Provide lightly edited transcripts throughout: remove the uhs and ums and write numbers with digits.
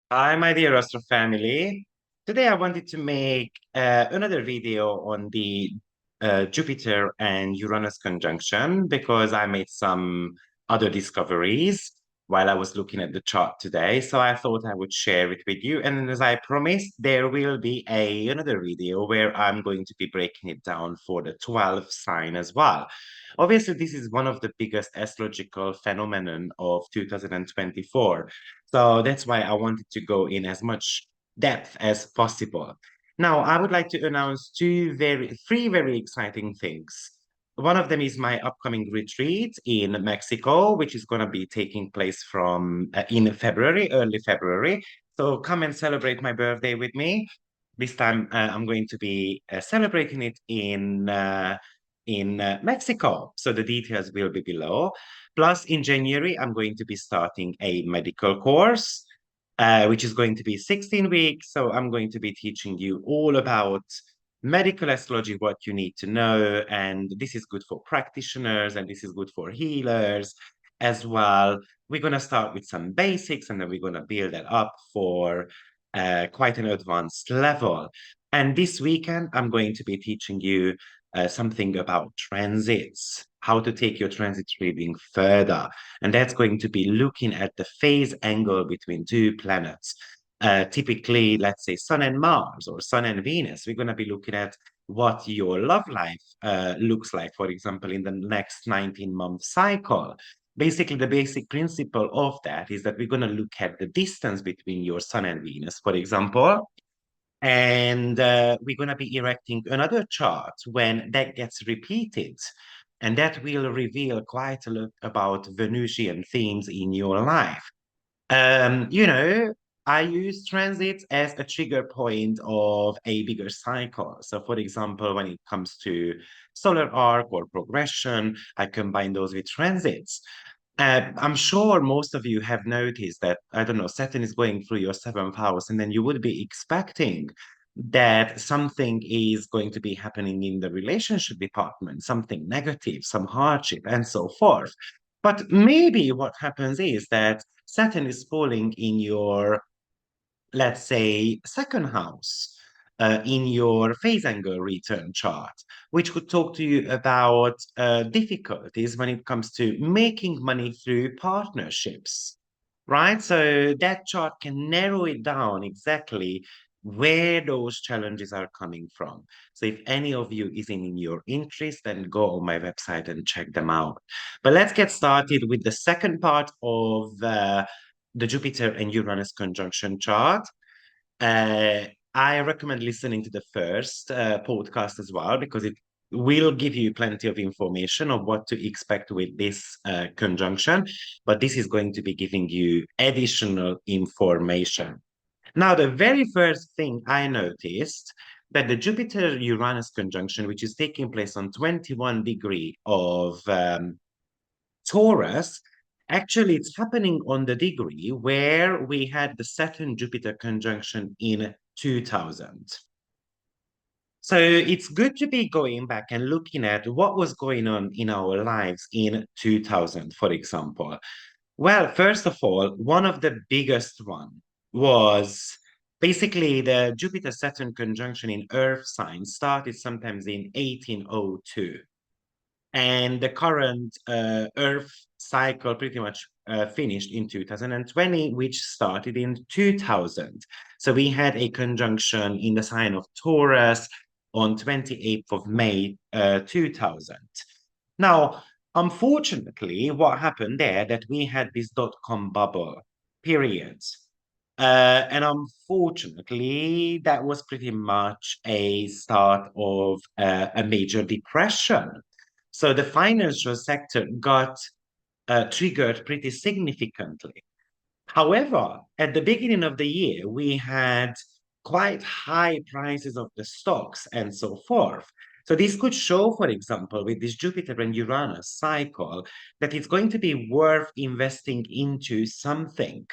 Hi, my dear Astro family. Today I wanted to make another video on the Jupiter and Uranus conjunction because I made some other discoveries while I was looking at the chart today. So I thought I would share it with you. And as I promised, there will be another video where I'm going to be breaking it down for the 12th sign as well. Obviously, this is one of the biggest astrological phenomenon of 2024. So that's why I wanted to go in as much depth as possible. Now, I would like to announce three very exciting things. One of them is my upcoming retreat in Mexico, which is going to be taking place from in February, early February. So come and celebrate my birthday with me. This time, I'm going to be celebrating it in Mexico. So the details will be below. Plus, in January, I'm going to be starting a medical course, which is going to be 16 weeks. So I'm going to be teaching you all about medical astrology, what you need to know. And this is good for practitioners and this is good for healers as well. We're going to start with some basics and then we're going to build that up for quite an advanced level. And this weekend, I'm going to be teaching you something about transits, how to take your transit reading further. And that's going to be looking at the phase angle between two planets. Typically, let's say Sun and Mars or Sun and Venus. We're going to be looking at what your love life looks like, for example, in the next 19-month cycle. Basically, the basic principle of that is that we're going to look at the distance between your Sun and Venus, for example, and we're going to be erecting another chart when that gets repeated. And that will reveal quite a lot about Venusian themes in your life. You know, I use transits as a trigger point of a bigger cycle. So, for example, when it comes to solar arc or progression, I combine those with transits. I'm sure most of you have noticed that, I don't know, Saturn is going through your seventh house, and then you would be expecting that something is going to be happening in the relationship department, something negative, some hardship, and so forth. But maybe what happens is that Saturn is falling in your, let's say, second house, in your phase angle return chart, which could talk to you about difficulties when it comes to making money through partnerships, right? So that chart can narrow it down exactly where those challenges are coming from. So if any of you is in your interest, then go on my website and check them out. But let's get started with the second part of the Jupiter and Uranus conjunction chart. Uh, I recommend listening to the first podcast as well because it will give you plenty of information of what to expect with this conjunction. But this is going to be giving you additional information. Now, the very first thing I noticed that the Jupiter-Uranus conjunction, which is taking place on 21 degree of Taurus, actually, it's happening on the degree where we had the Saturn Jupiter conjunction in 2000. So it's good to be going back and looking at what was going on in our lives in 2000, for example. Well, first of all, one of the biggest one was basically the Jupiter Saturn conjunction in Earth sign started sometimes in 1802. And the current Earth cycle pretty much finished in 2020, which started in 2000. So we had a conjunction in the sign of Taurus on 28th of May 2000. Now, unfortunately, what happened there that we had this dot-com bubble period. And unfortunately, that was pretty much a start of a major depression. So the financial sector got triggered pretty significantly. However, at the beginning of the year, we had quite high prices of the stocks and so forth. So this could show, for example, with this Jupiter and Uranus cycle, that it's going to be worth investing into something.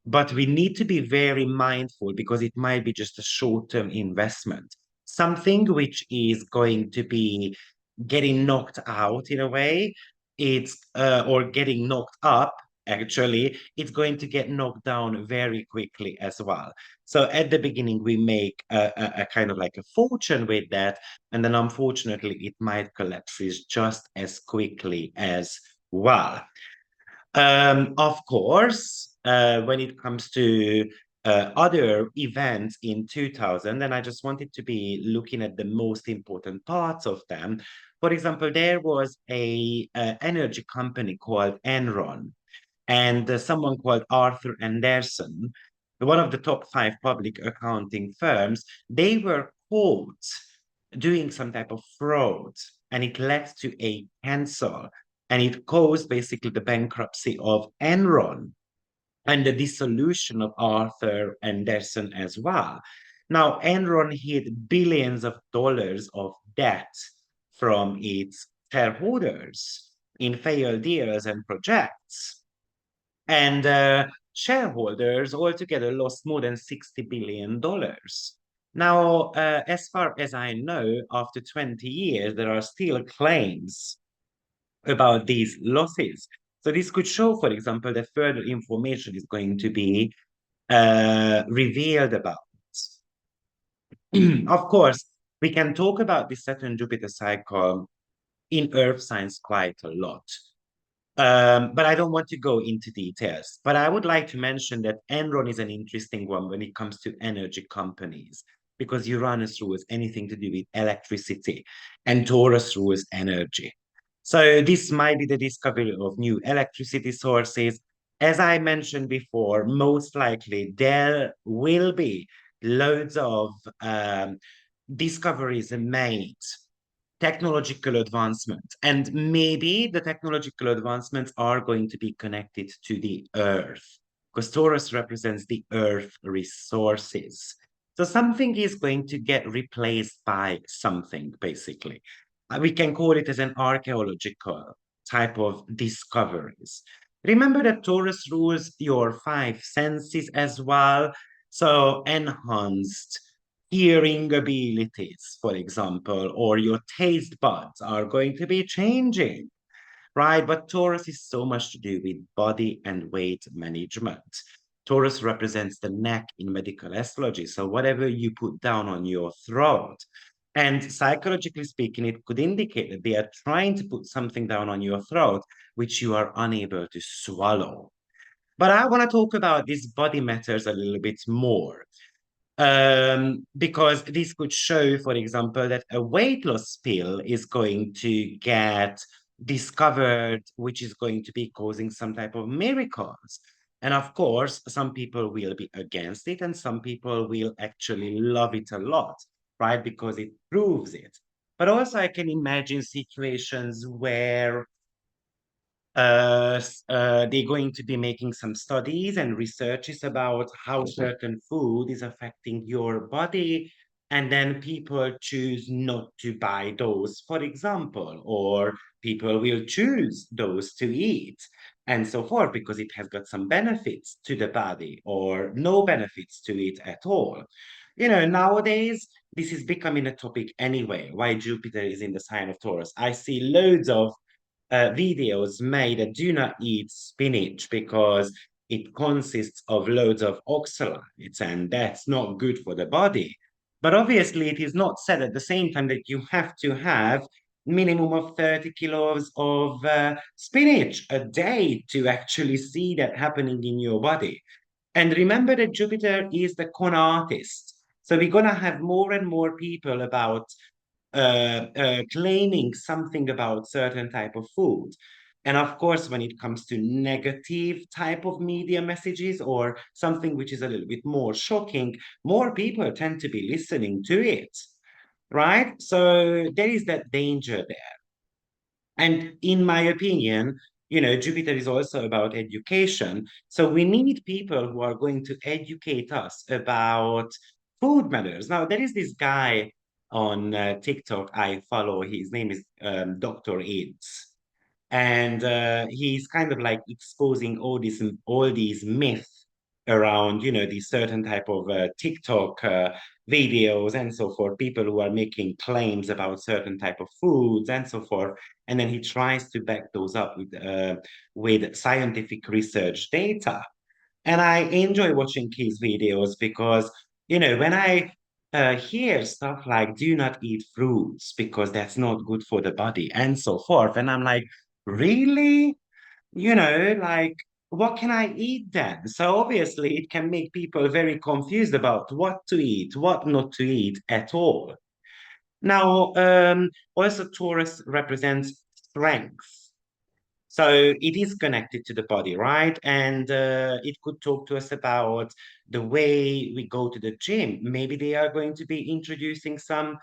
But we need to be very mindful because it might be just a short-term investment. Something which is going to be getting knocked out in a way, it's or getting knocked up actually, it's going to get knocked down very quickly as well. So at the beginning, we make a kind of like a fortune with that. And then unfortunately, it might collapse just as quickly as well. Of course, when it comes to other events in 2000, then I just wanted to be looking at the most important parts of them. For example, there was a energy company called Enron, and someone called Arthur Anderson, one of the top five public accounting firms. They were caught doing some type of fraud, and it led to a cancel, and it caused basically the bankruptcy of Enron and the dissolution of Arthur Anderson as well. Now, Enron hid billions of dollars of debt from its shareholders in failed deals and projects. And shareholders altogether lost more than $60 billion. Now, as far as I know, after 20 years, there are still claims about these losses. So this could show, for example, that further information is going to be revealed about. Of course, we can talk about the Saturn-Jupiter cycle in Earth science quite a lot. But I don't want to go into details. But I would like to mention that Enron is an interesting one when it comes to energy companies, because Uranus rules anything to do with electricity and Taurus rules energy. So this might be the discovery of new electricity sources. As I mentioned before, most likely there will be loads of discoveries made, technological advancement, and maybe the technological advancements are going to be connected to the earth, because Taurus represents the earth resources. So something is going to get replaced by something, basically. We can call it as an archaeological type of discoveries. Remember that Taurus rules your five senses as well. So enhanced hearing abilities, for example, or your taste buds are going to be changing, right? But Taurus is so much to do with body and weight management. Taurus represents the neck in medical astrology. So whatever you put down on your throat, and psychologically speaking, it could indicate that they are trying to put something down on your throat, which you are unable to swallow. But I want to talk about these body matters a little bit more, because this could show, for example, that a weight loss pill is going to get discovered, which is going to be causing some type of miracles. And of course, some people will be against it, and some people will actually love it a lot, right? Because it proves it. But also, I can imagine situations where they're going to be making some studies and researches about how certain food is affecting your body. And then people choose not to buy those, for example, or people will choose those to eat and so forth because it has got some benefits to the body or no benefits to it at all. You know, nowadays, this is becoming a topic anyway, why Jupiter is in the sign of Taurus. I see loads of videos made that do not eat spinach because it consists of loads of oxalates and that's not good for the body. But obviously, it is not said at the same time that you have to have minimum of 30 kilos of spinach a day to actually see that happening in your body. And remember that Jupiter is the con artist. So we're going to have more and more people about claiming something about certain type of food. And of course, when it comes to negative type of media messages or something which is a little bit more shocking, more people tend to be listening to it, right? So there is that danger there. And in my opinion, you know, Jupiter is also about education. So we need people who are going to educate us about food matters. Now, there is this guy on TikTok I follow. His name is Dr. Aids. And he's kind of like exposing all these myths around, you know, these certain type of TikTok videos and so forth, people who are making claims about certain type of foods and so forth, and then he tries to back those up with scientific research data. And I enjoy watching his videos because, when I hear stuff like do not eat fruits because that's not good for the body and so forth, and I'm like, really? Like, what can I eat then? So obviously, it can make people very confused about what to eat, what not to eat at all. Now, also Taurus represents strength. So it is connected to the body, right? And it could talk to us about the way we go to the gym. Maybe they are going to be introducing some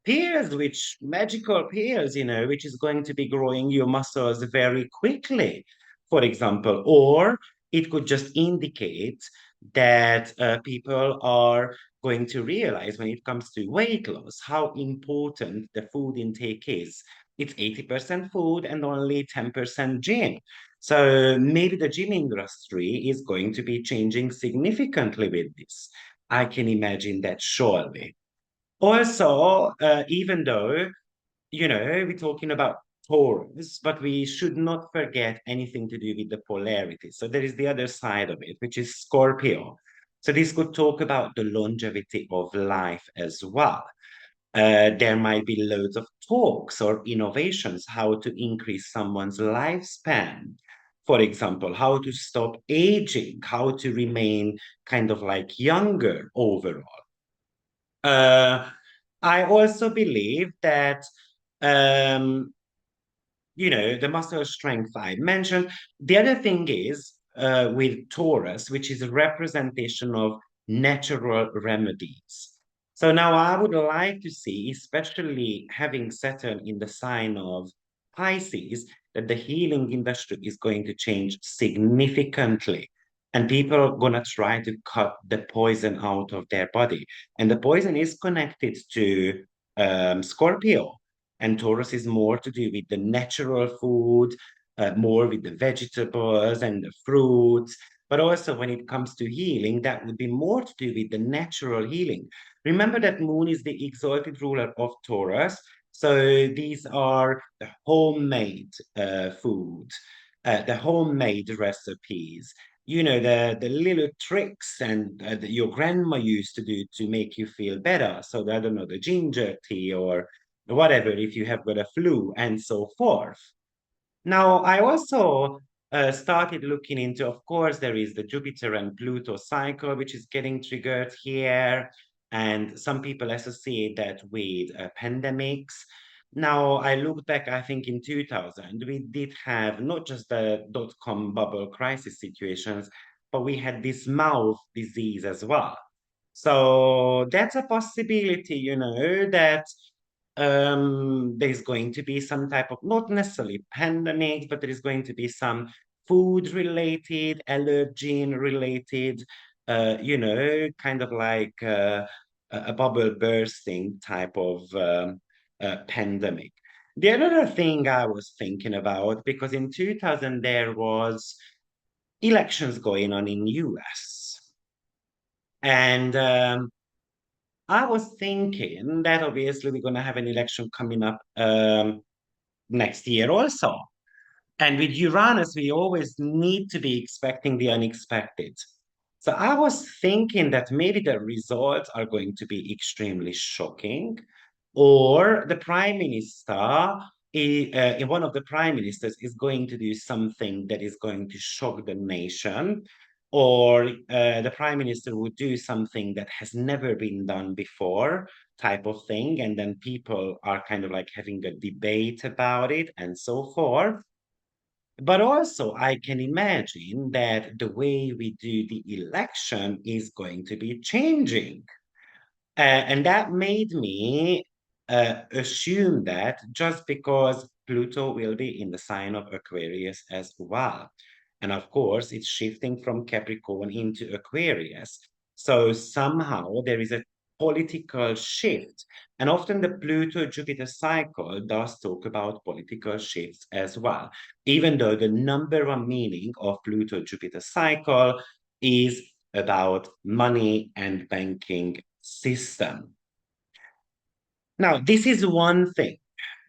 pills, which magical pills, which is going to be growing your muscles very quickly, for example. Or it could just indicate that people are going to realize when it comes to weight loss how important the food intake is. It's 80% food and only 10% gym. So maybe the gym industry is going to be changing significantly with this. I can imagine that surely. Also, even though, we're talking about Taurus, but we should not forget anything to do with the polarity. So there is the other side of it, which is Scorpio. So this could talk about the longevity of life as well. There might be loads of talks or innovations how to increase someone's lifespan. For example, how to stop aging, how to remain kind of like younger overall. Uh, I also believe that um, the muscle strength I mentioned. The other thing is with Taurus, which is a representation of natural remedies. So now I would like to see, especially having Saturn in the sign of Pisces, that the healing industry is going to change significantly. And people are going to try to cut the poison out of their body. And the poison is connected to Scorpio. And Taurus is more to do with the natural food, more with the vegetables and the fruits. But also when it comes to healing, that would be more to do with the natural healing. Remember that Moon is the exalted ruler of Taurus. So these are the homemade food, the homemade recipes. The little tricks and that your grandma used to do to make you feel better. So I don't know, the ginger tea or whatever, if you have got a flu and so forth. Now, I also started looking into, of course, there is the Jupiter and Pluto cycle, which is getting triggered here. And some people associate that with pandemics. Now, I looked back, I think in 2000, we did have not just the dot-com bubble crisis situations, but we had this mouth disease as well. So that's a possibility, that there's going to be some type of, not necessarily pandemic, but there is going to be some food related, allergen related, kind of like a bubble bursting type of pandemic. The other thing I was thinking about, because in 2000 there was elections going on in US. And I was thinking that obviously we're going to have an election coming up next year also. And with Uranus, we always need to be expecting the unexpected. So I was thinking that maybe the results are going to be extremely shocking, or the prime minister, one of the prime ministers, is going to do something that is going to shock the nation, or the prime minister would do something that has never been done before, type of thing, and then people are kind of like having a debate about it and so forth. But also, I can imagine that the way we do the election is going to be changing. And that made me assume that just because Pluto will be in the sign of Aquarius as well. And of course, it's shifting from Capricorn into Aquarius. So somehow there is a political shift. And often the Pluto Jupiter cycle does talk about political shifts as well, even though the number one meaning of Pluto Jupiter cycle is about money and banking system. Now, this is one thing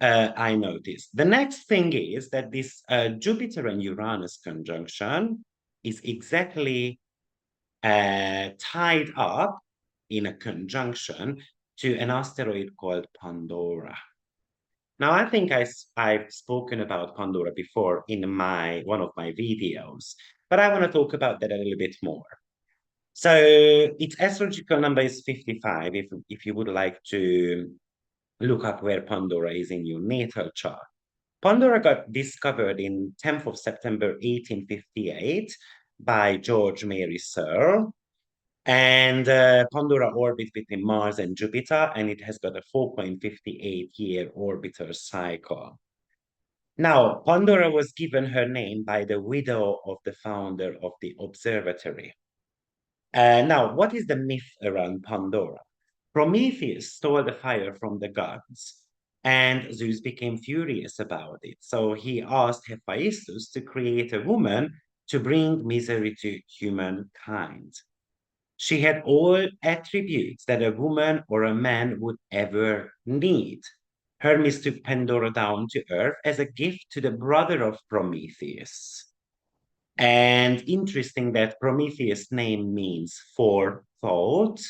I noticed. The next thing is that this Jupiter and Uranus conjunction is exactly tied up in a conjunction to an asteroid called Pandora. Now, I think I've spoken about Pandora before in one of my videos, but I want to talk about that a little bit more. So its astrological number is 55 if you would like to look up where Pandora is in your natal chart. Pandora got discovered in 10th of September 1858 by George Mary Searle. And Pandora orbits between Mars and Jupiter, and it has got a 4.58-year orbital cycle. Now, Pandora was given her name by the widow of the founder of the observatory. Now, what is the myth around Pandora? Prometheus stole the fire from the gods, and Zeus became furious about it. So he asked Hephaestus to create a woman to bring misery to humankind. She had all attributes that a woman or a man would ever need. Hermes took Pandora down to earth as a gift to the brother of Prometheus. And interesting that Prometheus' name means forethought,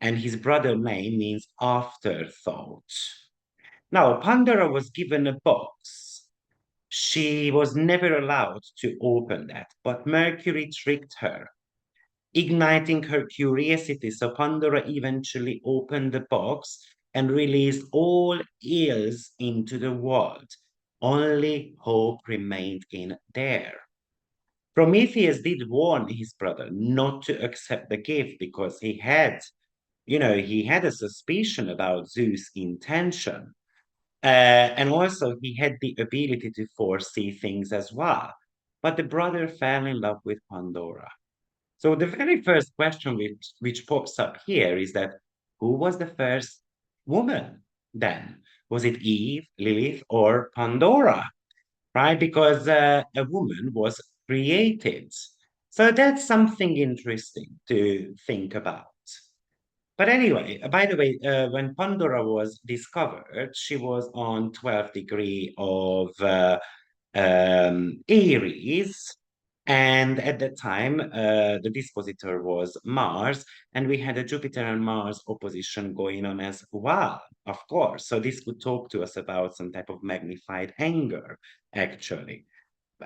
and his brother name means afterthought. Now, Pandora was given a box. She was never allowed to open that, but Mercury tricked her, igniting her curiosity. So Pandora eventually opened the box and released all ills into the world. Only hope remained in there. Prometheus did warn his brother not to accept the gift because he had a suspicion about Zeus' intention. And also he had the ability to foresee things as well. But the brother fell in love with Pandora. So the very first question which pops up here is that who was the first woman then? Was it Eve, Lilith, or Pandora? Right? Because a woman was created. So that's something interesting to think about. But anyway, by the way, when Pandora was discovered, she was on 12th degree of Aries. And at that time, the dispositor was Mars, and we had a Jupiter and Mars opposition going on as well, of course. So this could talk to us about some type of magnified anger, actually.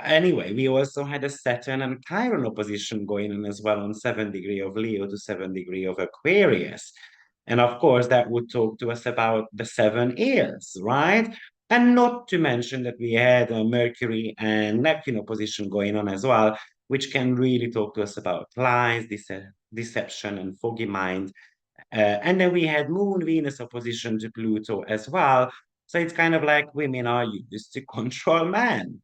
Anyway, we also had a Saturn and Chiron opposition going on as well on 7th degree of Leo to 7th degree of Aquarius. And of course, that would talk to us about the 7 years, right? And not to mention that we had Mercury and Neptune opposition going on as well, which can really talk to us about lies, deception, and foggy mind. And then we had Moon Venus opposition to Pluto as well. So it's kind of like women are used to control men.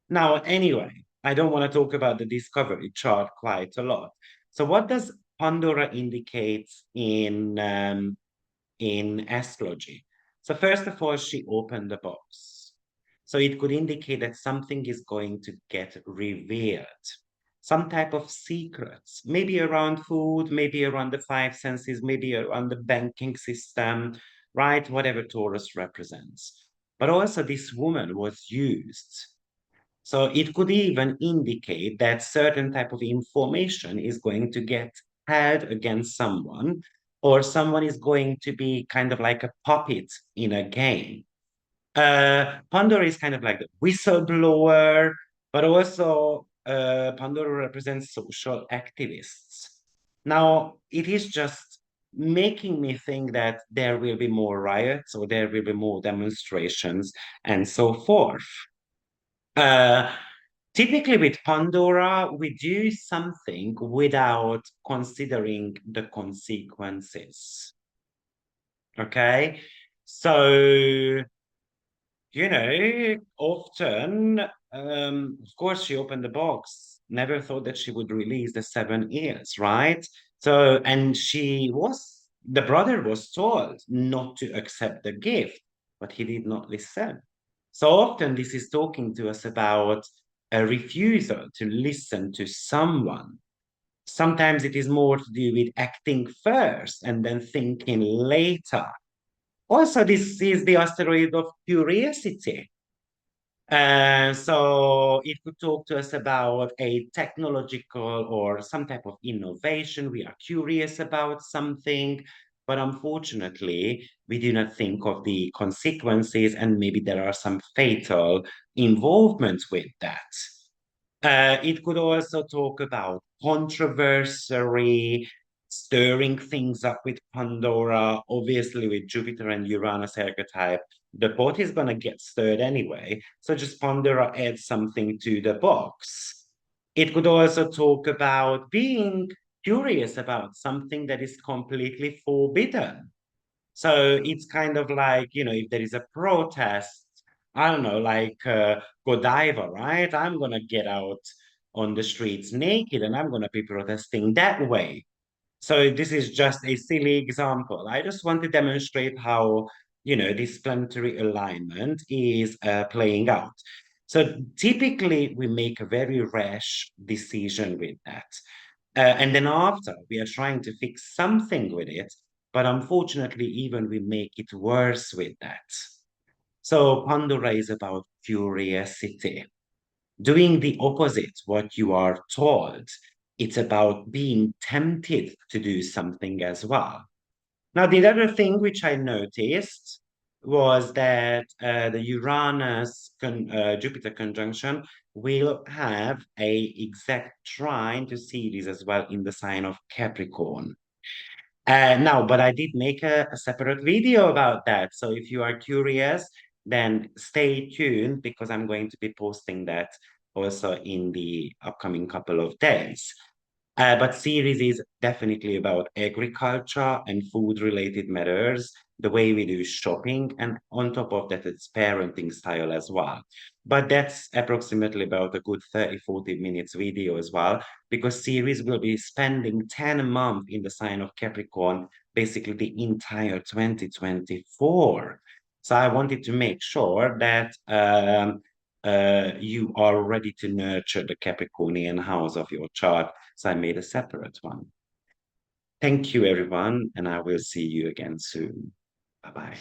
Now, anyway, I don't want to talk about the discovery chart quite a lot. So what does Pandora indicate in astrology? So first of all, she opened the box. So it could indicate that something is going to get revealed. Some type of secrets, maybe around food, maybe around the five senses, maybe around the banking system, right? Whatever Taurus represents. But also this woman was used, so it could even indicate that certain type of information is going to get held against someone, or someone is going to be kind of like a puppet in a game. Pandora is kind of like the whistleblower, but also Pandora represents social activists. Now, it is just making me think that there will be more riots or there will be more demonstrations and so forth. Uh, Typically with Pandora, we do something without considering the consequences. Okay? So, often, of course, she opened the box, never thought that she would release the 7 years, right? So, and the brother was told not to accept the gift, but he did not listen. So often, this is talking to us about a refusal to listen to someone. Sometimes it is more to do with acting first and then thinking later. Also, this is the asteroid of curiosity. So it could talk to us about a technological or some type of innovation. We are curious about something, but unfortunately, we do not think of the consequences, and maybe there are some fatal involvements with that. It could also talk about controversy, stirring things up with Pandora. Obviously, with Jupiter and Uranus archetype, the pot is going to get stirred anyway. So just Pandora adds something to the box. It could also talk about being curious about something that is completely forbidden. So it's kind of like, if there is a protest, I don't know, like Godiva, right? I'm going to get out on the streets naked and I'm going to be protesting that way. So this is just a silly example. I just want to demonstrate how, this planetary alignment is playing out. So typically we make a very rash decision with that. And then after, we are trying to fix something with it, but unfortunately, even we make it worse with that. So Pandora is about curiosity, doing the opposite what you are told. It's about being tempted to do something as well. Now, the other thing which I noticed was that the Uranus Jupiter conjunction will have a exact trine to Ceres as well in the sign of Capricorn. Now, but I did make a separate video about that. So if you are curious, then stay tuned because I'm going to be posting that also in the upcoming couple of days. But series is definitely about agriculture and food related matters, the way we do shopping, and on top of that, it's parenting style as well. But that's approximately about a good 30-40 minutes video as well, because series will be spending 10 months in the sign of Capricorn, basically the entire 2024. So I wanted to make sure that you are ready to nurture the Capricornian house of your chart. So I made a separate one. Thank you, everyone, and I will see you again soon. Bye-bye.